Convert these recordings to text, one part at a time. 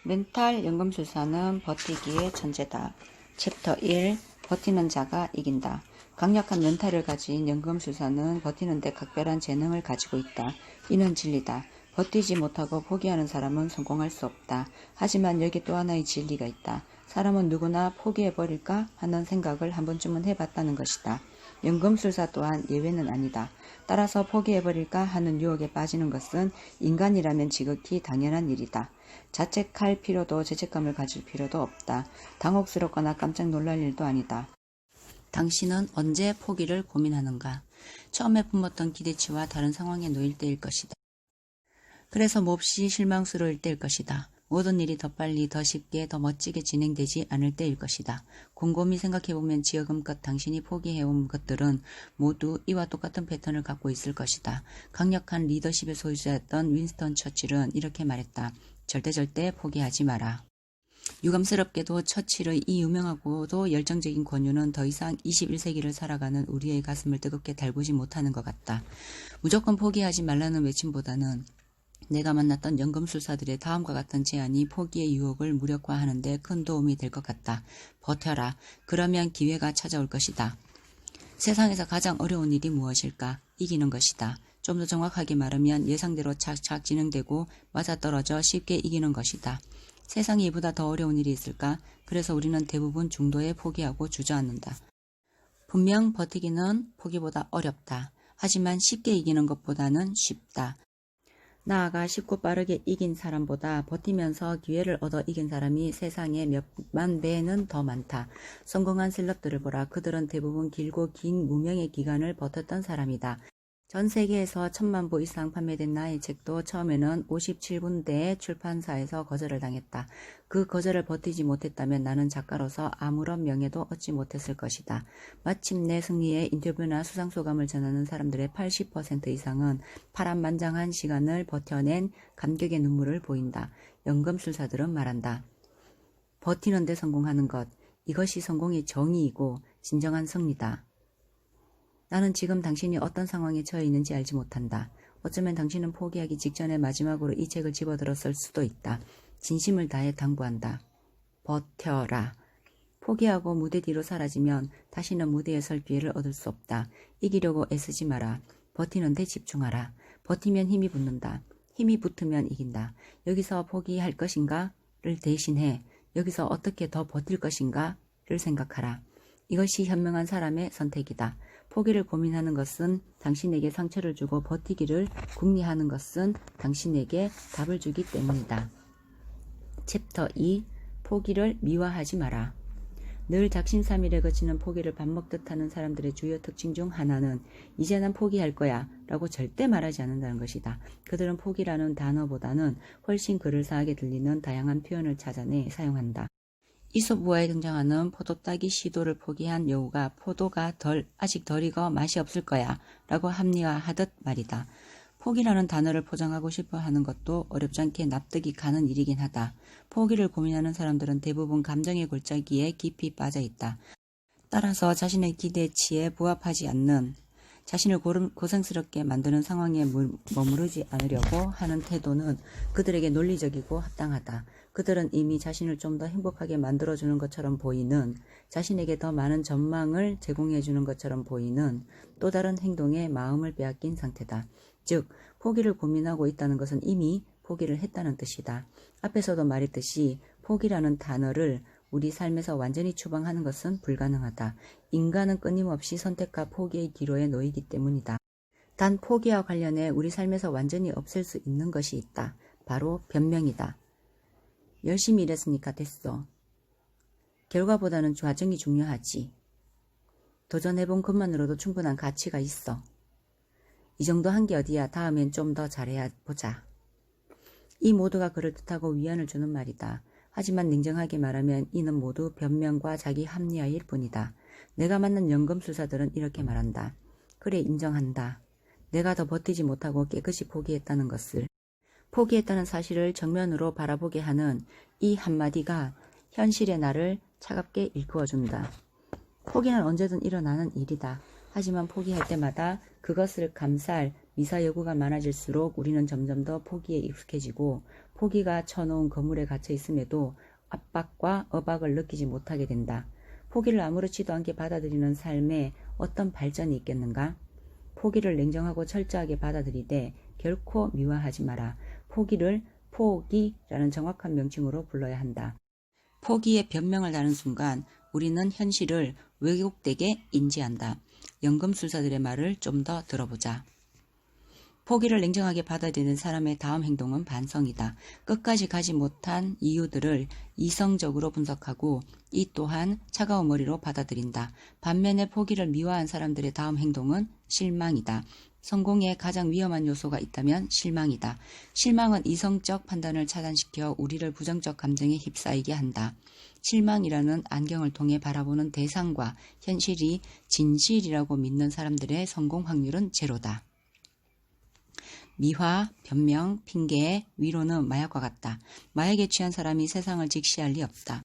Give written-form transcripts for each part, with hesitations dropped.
멘탈 연금술사는 버티기의 천재다. 챕터 1. 버티는 자가 이긴다. 강력한 멘탈을 가진 연금술사는 버티는 데 각별한 재능을 가지고 있다. 이는 진리다. 버티지 못하고 포기하는 사람은 성공할 수 없다. 하지만 여기 또 하나의 진리가 있다. 사람은 누구나 포기해버릴까 하는 생각을 한 번쯤은 해봤다는 것이다. 연금술사 또한 예외는 아니다. 따라서 포기해버릴까 하는 유혹에 빠지는 것은 인간이라면 지극히 당연한 일이다. 자책할 필요도 죄책감을 가질 필요도 없다. 당혹스럽거나 깜짝 놀랄 일도 아니다. 당신은 언제 포기를 고민하는가? 처음에 품었던 기대치와 다른 상황에 놓일 때일 것이다. 그래서 몹시 실망스러울 때일 것이다. 모든 일이 더 빨리, 더 쉽게, 더 멋지게 진행되지 않을 때일 것이다. 곰곰이 생각해보면 지금껏 당신이 포기해온 것들은 모두 이와 똑같은 패턴을 갖고 있을 것이다. 강력한 리더십의 소유자였던 윈스턴 처칠은 이렇게 말했다. 절대 포기하지 마라. 유감스럽게도 처칠의 이 유명하고도 열정적인 권유는 더 이상 21세기를 살아가는 우리의 가슴을 뜨겁게 달구지 못하는 것 같다. 무조건 포기하지 말라는 외침보다는 내가 만났던 연금술사들의 다음과 같은 제안이 포기의 유혹을 무력화하는 데 큰 도움이 될 것 같다. 버텨라. 그러면 기회가 찾아올 것이다. 세상에서 가장 어려운 일이 무엇일까? 이기는 것이다. 좀 더 정확하게 말하면 예상대로 착착 진행되고 맞아떨어져 쉽게 이기는 것이다. 세상에 이보다 더 어려운 일이 있을까? 그래서 우리는 대부분 중도에 포기하고 주저앉는다. 분명 버티기는 포기보다 어렵다. 하지만 쉽게 이기는 것보다는 쉽다. 나아가 쉽고 빠르게 이긴 사람보다 버티면서 기회를 얻어 이긴 사람이 세상에 몇만 배는 더 많다. 성공한 셀럽들을 보라. 그들은 대부분 길고 긴 무명의 기간을 버텼던 사람이다. 전 세계에서 1000만 부 이상 판매된 나의 책도 처음에는 57군데의 출판사에서 거절을 당했다. 그 거절을 버티지 못했다면 나는 작가로서 아무런 명예도 얻지 못했을 것이다. 마침내 승리의 인터뷰나 수상소감을 전하는 사람들의 80% 이상은 파란만장한 시간을 버텨낸 감격의 눈물을 보인다. 연금술사들은 말한다. 버티는 데 성공하는 것, 이것이 성공의 정의이고 진정한 승리다. 나는 지금 당신이 어떤 상황에 처해 있는지 알지 못한다. 어쩌면 당신은 포기하기 직전에 마지막으로 이 책을 집어들었을 수도 있다. 진심을 다해 당부한다. 버텨라. 포기하고 무대 뒤로 사라지면 다시는 무대에 설 기회를 얻을 수 없다. 이기려고 애쓰지 마라. 버티는 데 집중하라. 버티면 힘이 붙는다. 힘이 붙으면 이긴다. 여기서 포기할 것인가를 대신해 여기서 어떻게 더 버틸 것인가를 생각하라. 이것이 현명한 사람의 선택이다. 포기를 고민하는 것은 당신에게 상처를 주고 버티기를 궁리하는 것은 당신에게 답을 주기 때문이다. 챕터 2. 포기를 미화하지 마라. 늘 작심삼일에 거치는 포기를 밥 먹듯 하는 사람들의 주요 특징 중 하나는 이제 난 포기할 거야 라고 절대 말하지 않는다는 것이다. 그들은 포기라는 단어보다는 훨씬 그럴싸하게 들리는 다양한 표현을 찾아내 사용한다. 이솝우화에 등장하는 포도 따기 시도를 포기한 여우가 포도가 아직 덜 익어 맛이 없을 거야 라고 합리화하듯 말이다. 포기라는 단어를 포장하고 싶어 하는 것도 어렵지 않게 납득이 가는 일이긴 하다. 포기를 고민하는 사람들은 대부분 감정의 골짜기에 깊이 빠져 있다. 따라서 자신의 기대치에 부합하지 않는 자신을 고생스럽게 만드는 상황에 머무르지 않으려고 하는 태도는 그들에게 논리적이고 합당하다. 그들은 이미 자신을 좀 더 행복하게 만들어주는 것처럼 보이는, 자신에게 더 많은 전망을 제공해주는 것처럼 보이는 또 다른 행동에 마음을 빼앗긴 상태다. 즉, 포기를 고민하고 있다는 것은 이미 포기를 했다는 뜻이다. 앞에서도 말했듯이 포기라는 단어를 우리 삶에서 완전히 추방하는 것은 불가능하다. 인간은 끊임없이 선택과 포기의 기로에 놓이기 때문이다. 단 포기와 관련해 우리 삶에서 완전히 없앨 수 있는 것이 있다. 바로 변명이다. 열심히 일했으니까 됐어. 결과보다는 과정이 중요하지. 도전해본 것만으로도 충분한 가치가 있어. 이 정도 한 게 어디야. 다음엔 좀 더 잘해야 보자. 이 모두가 그럴듯하고 위안을 주는 말이다. 하지만 냉정하게 말하면 이는 모두 변명과 자기 합리화일 뿐이다. 내가 만난 연금술사들은 이렇게 말한다. 그래, 인정한다. 내가 더 버티지 못하고 깨끗이 포기했다는 것을. 포기했다는 사실을 정면으로 바라보게 하는 이 한마디가 현실의 나를 차갑게 일구어준다. 포기는 언제든 일어나는 일이다. 하지만 포기할 때마다 그것을 감사할 미사 여구가 많아질수록 우리는 점점 더 포기에 익숙해지고 포기가 쳐놓은 거물에 갇혀 있음에도 압박과 억압을 느끼지 못하게 된다. 포기를 아무렇지도 않게 받아들이는 삶에 어떤 발전이 있겠는가? 포기를 냉정하고 철저하게 받아들이되 결코 미화하지 마라. 포기를 포기라는 정확한 명칭으로 불러야 한다. 포기에 변명을 다는 순간 우리는 현실을 왜곡되게 인지한다. 연금술사들의 말을 좀 더 들어보자. 포기를 냉정하게 받아들이는 사람의 다음 행동은 반성이다. 끝까지 가지 못한 이유들을 이성적으로 분석하고 이 또한 차가운 머리로 받아들인다. 반면에 포기를 미화한 사람들의 다음 행동은 실망이다. 성공에 가장 위험한 요소가 있다면 실망이다. 실망은 이성적 판단을 차단시켜 우리를 부정적 감정에 휩싸이게 한다. 실망이라는 안경을 통해 바라보는 대상과 현실이 진실이라고 믿는 사람들의 성공 확률은 제로다. 미화, 변명, 핑계, 위로는 마약과 같다. 마약에 취한 사람이 세상을 직시할 리 없다.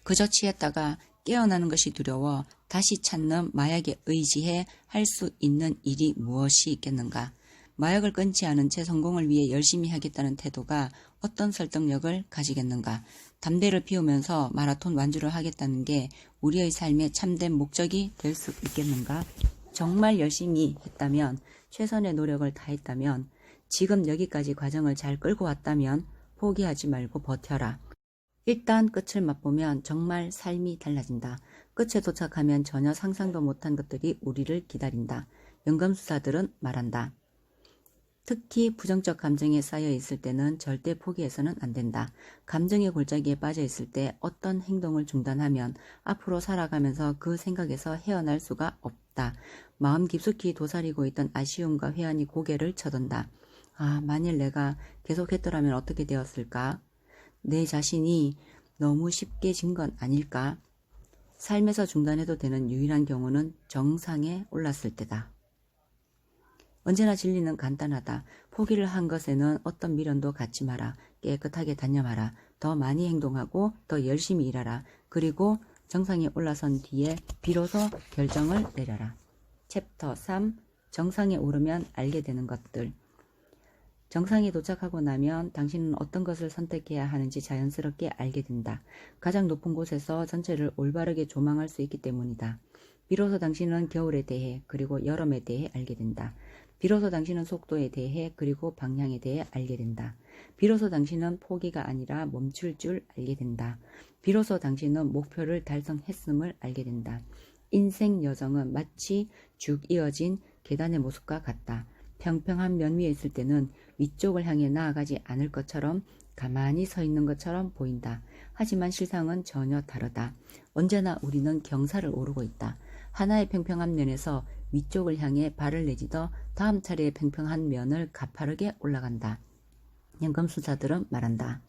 그저 취했다가 깨어나는 것이 두려워 다시 찾는 마약에 의지해 할 수 있는 일이 무엇이 있겠는가? 마약을 끊지 않은 채 성공을 위해 열심히 하겠다는 태도가 어떤 설득력을 가지겠는가? 담배를 피우면서 마라톤 완주를 하겠다는 게 우리의 삶의 참된 목적이 될 수 있겠는가? 정말 열심히 했다면, 최선의 노력을 다했다면, 지금 여기까지 과정을 잘 끌고 왔다면 포기하지 말고 버텨라. 일단 끝을 맛보면 정말 삶이 달라진다. 끝에 도착하면 전혀 상상도 못한 것들이 우리를 기다린다. 연금술사들은 말한다. 특히 부정적 감정에 쌓여 있을 때는 절대 포기해서는 안 된다. 감정의 골짜기에 빠져 있을 때 어떤 행동을 중단하면 앞으로 살아가면서 그 생각에서 헤어날 수가 없다. 마음 깊숙이 도사리고 있던 아쉬움과 회한이 고개를 쳐든다. 아, 만일 내가 계속했더라면 어떻게 되었을까? 내 자신이 너무 쉽게 진 건 아닐까? 삶에서 중단해도 되는 유일한 경우는 정상에 올랐을 때다. 언제나 진리는 간단하다. 포기를 한 것에는 어떤 미련도 갖지 마라. 깨끗하게 단념하라. 더 많이 행동하고 더 열심히 일하라. 그리고 정상에 올라선 뒤에 비로소 결정을 내려라. 챕터 3. 정상에 오르면 알게 되는 것들. 정상에 도착하고 나면 당신은 어떤 것을 선택해야 하는지 자연스럽게 알게 된다. 가장 높은 곳에서 전체를 올바르게 조망할 수 있기 때문이다. 비로소 당신은 겨울에 대해 그리고 여름에 대해 알게 된다. 비로소 당신은 속도에 대해 그리고 방향에 대해 알게 된다. 비로소 당신은 포기가 아니라 멈출 줄 알게 된다. 비로소 당신은 목표를 달성했음을 알게 된다. 인생 여정은 마치 쭉 이어진 계단의 모습과 같다. 평평한 면 위에 있을 때는 위쪽을 향해 나아가지 않을 것처럼 가만히 서 있는 것처럼 보인다. 하지만 실상은 전혀 다르다. 언제나 우리는 경사를 오르고 있다. 하나의 평평한 면에서 위쪽을 향해 발을 내딛어 다음 차례의 평평한 면을 가파르게 올라간다. 연금술사들은 말한다.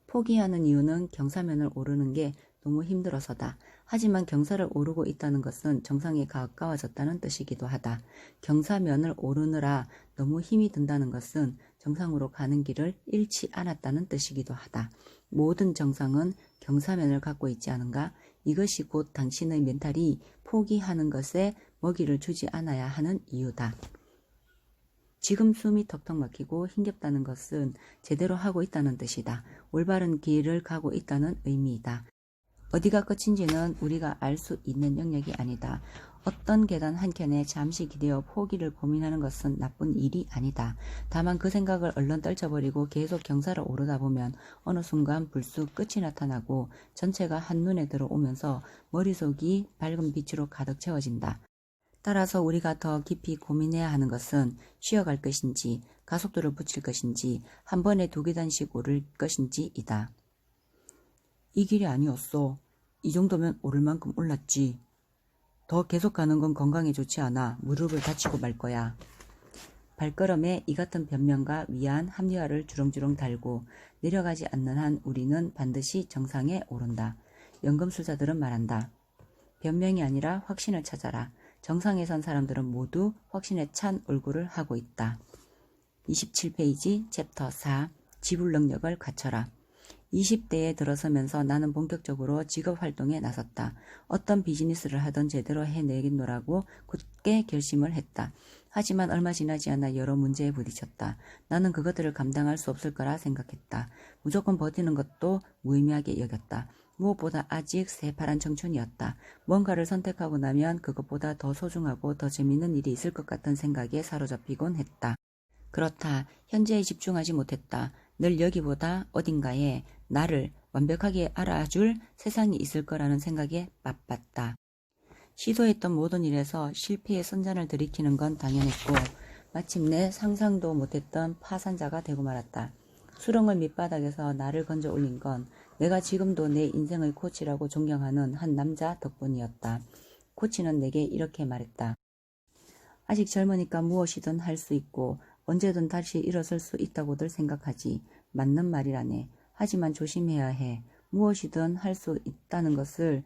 포기하는 이유는 경사면을 오르는 게 너무 힘들어서다. 하지만 경사를 오르고 있다는 것은 정상에 가까워졌다는 뜻이기도 하다. 경사면을 오르느라 너무 힘이 든다는 것은 정상으로 가는 길을 잃지 않았다는 뜻이기도 하다. 모든 정상은 경사면을 갖고 있지 않은가? 이것이 곧 당신의 멘탈이 포기하는 것에 먹이를 주지 않아야 하는 이유다. 지금 숨이 턱턱 막히고 힘겹다는 것은 제대로 하고 있다는 뜻이다. 올바른 길을 가고 있다는 의미이다. 어디가 끝인지는 우리가 알 수 있는 영역이 아니다. 어떤 계단 한켠에 잠시 기대어 포기를 고민하는 것은 나쁜 일이 아니다. 다만 그 생각을 얼른 떨쳐버리고 계속 경사를 오르다 보면 어느 순간 불쑥 끝이 나타나고 전체가 한눈에 들어오면서 머릿속이 밝은 빛으로 가득 채워진다. 따라서 우리가 더 깊이 고민해야 하는 것은 쉬어갈 것인지, 가속도를 붙일 것인지, 한 번에 2계단씩 오를 것인지이다. 이 길이 아니었어. 이 정도면 오를 만큼 올랐지. 더 계속 가는 건 건강에 좋지 않아. 무릎을 다치고 말 거야. 발걸음에 이 같은 변명과 위안, 합리화를 주렁주렁 달고 내려가지 않는 한 우리는 반드시 정상에 오른다. 연금술사들은 말한다. 변명이 아니라 확신을 찾아라. 정상에 선 사람들은 모두 확신에 찬 얼굴을 하고 있다. 27페이지 챕터 4. 지불 능력을 갖춰라. 20대에 들어서면서 나는 본격적으로 직업활동에 나섰다. 어떤 비즈니스를 하던 제대로 해내겠노라고 굳게 결심을 했다. 하지만 얼마 지나지 않아 여러 문제에 부딪혔다. 나는 그것들을 감당할 수 없을 거라 생각했다. 무조건 버티는 것도 무의미하게 여겼다. 무엇보다 아직 새파란 청춘이었다. 뭔가를 선택하고 나면 그것보다 더 소중하고 더 재밌는 일이 있을 것 같은 생각에 사로잡히곤 했다. 그렇다. 현재에 집중하지 못했다. 늘 여기보다 어딘가에 나를 완벽하게 알아줄 세상이 있을 거라는 생각에 바빴다. 시도했던 모든 일에서 실패의 선전을 들이키는 건 당연했고 마침내 상상도 못했던 파산자가 되고 말았다. 수렁을 밑바닥에서 나를 건져 올린 건 내가 지금도 내 인생의 코치라고 존경하는 한 남자 덕분이었다. 코치는 내게 이렇게 말했다. 아직 젊으니까 무엇이든 할 수 있고 언제든 다시 일어설 수 있다고들 생각하지. 맞는 말이라네. 하지만 조심해야 해. 무엇이든 할 수 있다는 것을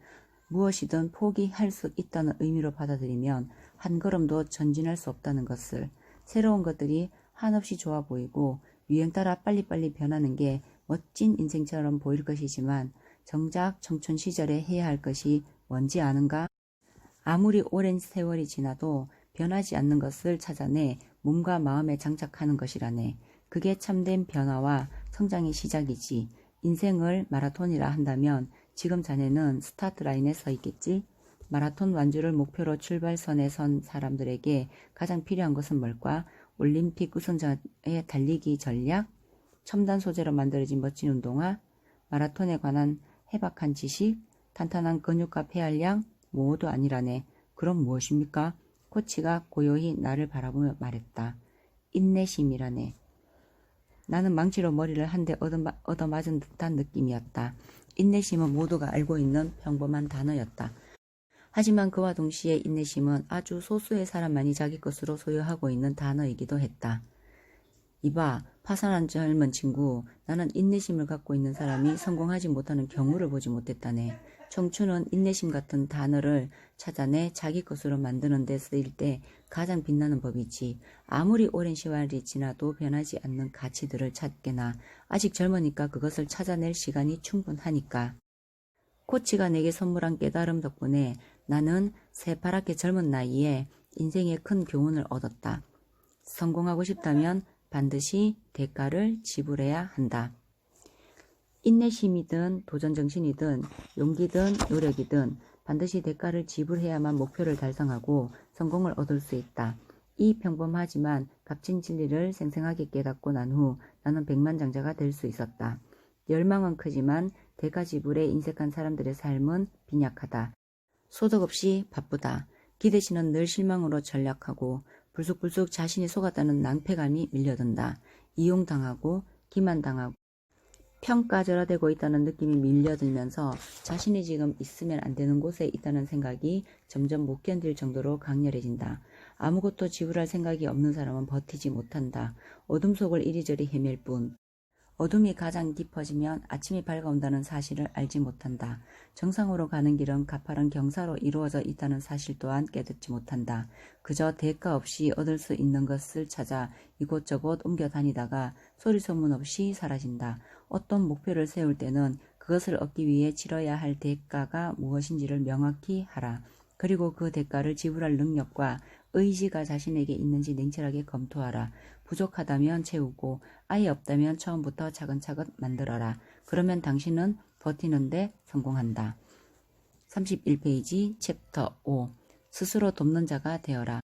무엇이든 포기할 수 있다는 의미로 받아들이면 한 걸음도 전진할 수 없다는 것을. 새로운 것들이 한없이 좋아 보이고 유행 따라 빨리빨리 변하는 게 멋진 인생처럼 보일 것이지만 정작 청춘 시절에 해야 할 것이 뭔지 아는가? 아무리 오랜 세월이 지나도 변하지 않는 것을 찾아내 몸과 마음에 장착하는 것이라네. 그게 참된 변화와 성장의 시작이지. 인생을 마라톤이라 한다면 지금 자네는 스타트 라인에 서 있겠지? 마라톤 완주를 목표로 출발선에 선 사람들에게 가장 필요한 것은 뭘까? 올림픽 우승자의 달리기 전략? 첨단 소재로 만들어진 멋진 운동화? 마라톤에 관한 해박한 지식? 탄탄한 근육과 폐활량? 모두 아니라네. 그럼 무엇입니까? 코치가 고요히 나를 바라보며 말했다. 인내심이라네. 나는 망치로 머리를 한 대 얻어맞은 듯한 느낌이었다. 인내심은 모두가 알고 있는 평범한 단어였다. 하지만 그와 동시에 인내심은 아주 소수의 사람만이 자기 것으로 소유하고 있는 단어이기도 했다. 이봐, 파산한 젊은 친구, 나는 인내심을 갖고 있는 사람이 성공하지 못하는 경우를 보지 못했다네. 청춘은 인내심 같은 단어를 찾아내 자기 것으로 만드는 데 쓰일 때 가장 빛나는 법이지. 아무리 오랜 시간이 지나도 변하지 않는 가치들을 찾게나 아직 젊으니까 그것을 찾아낼 시간이 충분하니까. 코치가 내게 선물한 깨달음 덕분에 나는 새파랗게 젊은 나이에 인생의 큰 교훈을 얻었다. 성공하고 싶다면 반드시 대가를 지불해야 한다. 인내심이든 도전정신이든 용기든 노력이든 반드시 대가를 지불해야만 목표를 달성하고 성공을 얻을 수 있다. 이 평범하지만 값진 진리를 생생하게 깨닫고 난 후 나는 백만장자가 될 수 있었다. 열망은 크지만 대가 지불에 인색한 사람들의 삶은 빈약하다. 소득 없이 바쁘다. 기대시는 늘 실망으로 전락하고 불쑥불쑥 자신이 속았다는 낭패감이 밀려든다. 이용당하고 기만당하고 평가절하되고 있다는 느낌이 밀려들면서 자신이 지금 있으면 안 되는 곳에 있다는 생각이 점점 못 견딜 정도로 강렬해진다. 아무것도 지불할 생각이 없는 사람은 버티지 못한다. 어둠 속을 이리저리 헤맬 뿐. 어둠이 가장 깊어지면 아침이 밝아온다는 사실을 알지 못한다. 정상으로 가는 길은 가파른 경사로 이루어져 있다는 사실 또한 깨닫지 못한다. 그저 대가 없이 얻을 수 있는 것을 찾아 이곳저곳 옮겨 다니다가 소리소문 없이 사라진다. 어떤 목표를 세울 때는 그것을 얻기 위해 치러야 할 대가가 무엇인지를 명확히 하라. 그리고 그 대가를 지불할 능력과 의지가 자신에게 있는지 냉철하게 검토하라. 부족하다면 채우고 아예 없다면 처음부터 차근차근 만들어라. 그러면 당신은 버티는데 성공한다. 31페이지 챕터 5 스스로 돕는 자가 되어라.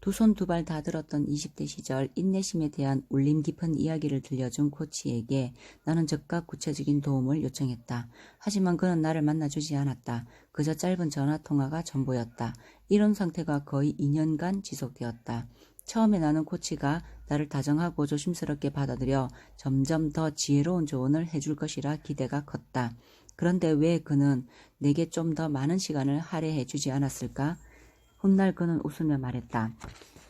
두 손 두 발 다 들었던 20대 시절 인내심에 대한 울림 깊은 이야기를 들려준 코치에게 나는 즉각 구체적인 도움을 요청했다. 하지만 그는 나를 만나주지 않았다. 그저 짧은 전화통화가 전부였다. 이런 상태가 거의 2년간 지속되었다. 처음에 나는 코치가 나를 다정하고 조심스럽게 받아들여 점점 더 지혜로운 조언을 해줄 것이라 기대가 컸다. 그런데 왜 그는 내게 좀 더 많은 시간을 할애해 주지 않았을까? 훗날 그는 웃으며 말했다.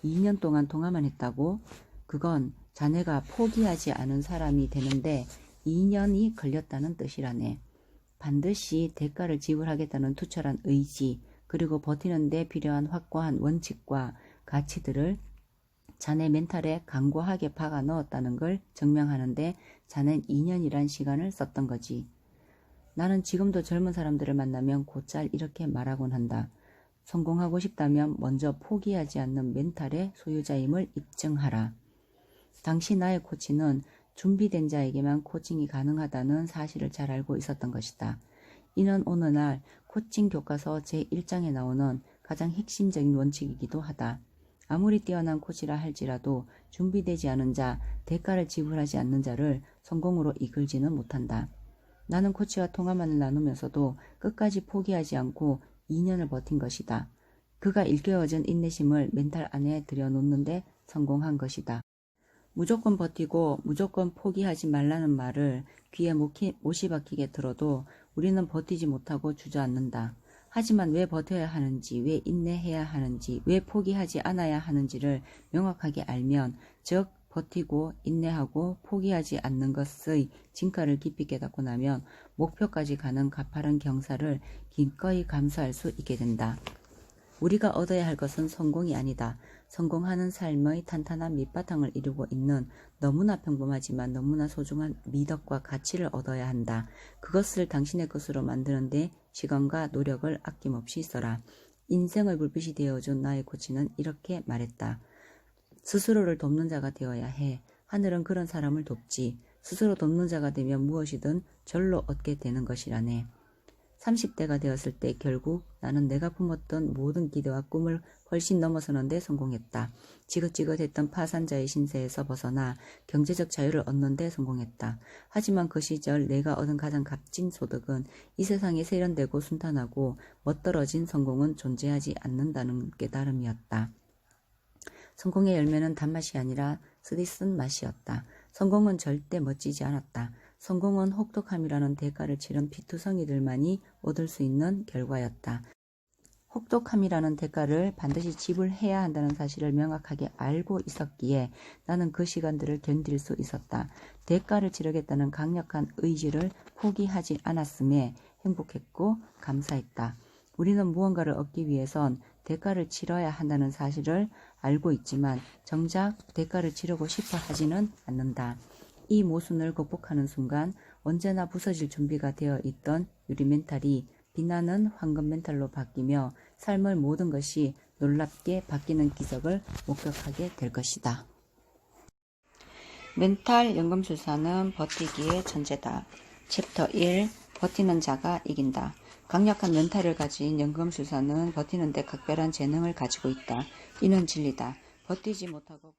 2년 동안 통화만 했다고? 그건 자네가 포기하지 않은 사람이 되는데 2년이 걸렸다는 뜻이라네. 반드시 대가를 지불하겠다는 투철한 의지, 그리고 버티는 데 필요한 확고한 원칙과 가치들을 자네 멘탈에 강고하게 박아 넣었다는 걸 증명하는데 자넨 2년이란 시간을 썼던 거지. 나는 지금도 젊은 사람들을 만나면 곧잘 이렇게 말하곤 한다. 성공하고 싶다면 먼저 포기하지 않는 멘탈의 소유자임을 입증하라. 당시 나의 코치는 준비된 자에게만 코칭이 가능하다는 사실을 잘 알고 있었던 것이다. 이는 어느 날 코칭 교과서 제1장에 나오는 가장 핵심적인 원칙이기도 하다. 아무리 뛰어난 코치라 할지라도 준비되지 않은 자, 대가를 지불하지 않는 자를 성공으로 이끌지는 못한다. 나는 코치와 통화만을 나누면서도 끝까지 포기하지 않고 2년을 버틴 것이다. 그가 일깨워준 인내심을 멘탈 안에 들여놓는데 성공한 것이다. 무조건 버티고 무조건 포기하지 말라는 말을 귀에 못이 박히게 들어도 우리는 버티지 못하고 주저앉는다. 하지만 왜 버텨야 하는지, 왜 인내해야 하는지, 왜 포기하지 않아야 하는지를 명확하게 알면, 즉 버티고 인내하고 포기하지 않는 것의 진가를 깊이 깨닫고 나면 목표까지 가는 가파른 경사를 기꺼이 감수할 수 있게 된다. 우리가 얻어야 할 것은 성공이 아니다. 성공하는 삶의 탄탄한 밑바탕을 이루고 있는 너무나 평범하지만 너무나 소중한 미덕과 가치를 얻어야 한다. 그것을 당신의 것으로 만드는데 시간과 노력을 아낌없이 써라. 인생의 불빛이 되어준 나의 코치는 이렇게 말했다. 스스로를 돕는 자가 되어야 해. 하늘은 그런 사람을 돕지. 스스로 돕는 자가 되면 무엇이든 절로 얻게 되는 것이라네. 30대가 되었을 때 결국 나는 내가 품었던 모든 기대와 꿈을 훨씬 넘어서는데 성공했다. 지긋지긋했던 파산자의 신세에서 벗어나 경제적 자유를 얻는 데 성공했다. 하지만 그 시절 내가 얻은 가장 값진 소득은 이 세상에 세련되고 순탄하고 멋들어진 성공은 존재하지 않는다는 깨달음이었다. 성공의 열매는 단맛이 아니라 쓰디쓴 맛이었다. 성공은 절대 멋지지 않았다. 성공은 혹독함이라는 대가를 치른 피투성이들만이 얻을 수 있는 결과였다. 혹독함이라는 대가를 반드시 지불해야 한다는 사실을 명확하게 알고 있었기에 나는 그 시간들을 견딜 수 있었다. 대가를 치르겠다는 강력한 의지를 포기하지 않았음에 행복했고 감사했다. 우리는 무언가를 얻기 위해선 대가를 치러야 한다는 사실을 알고 있지만 정작 대가를 치르고 싶어 하지는 않는다. 이 모순을 극복하는 순간 언제나 부서질 준비가 되어 있던 유리 멘탈이 빛나는 황금 멘탈로 바뀌며 삶의 모든 것이 놀랍게 바뀌는 기적을 목격하게 될 것이다. 멘탈 연금술사는 버티기의 천재다. 챕터 1. 버티는 자가 이긴다. 강력한 멘탈을 가진 연금술사는 버티는 데 각별한 재능을 가지고 있다. 이는 진리다. 버티지 못하고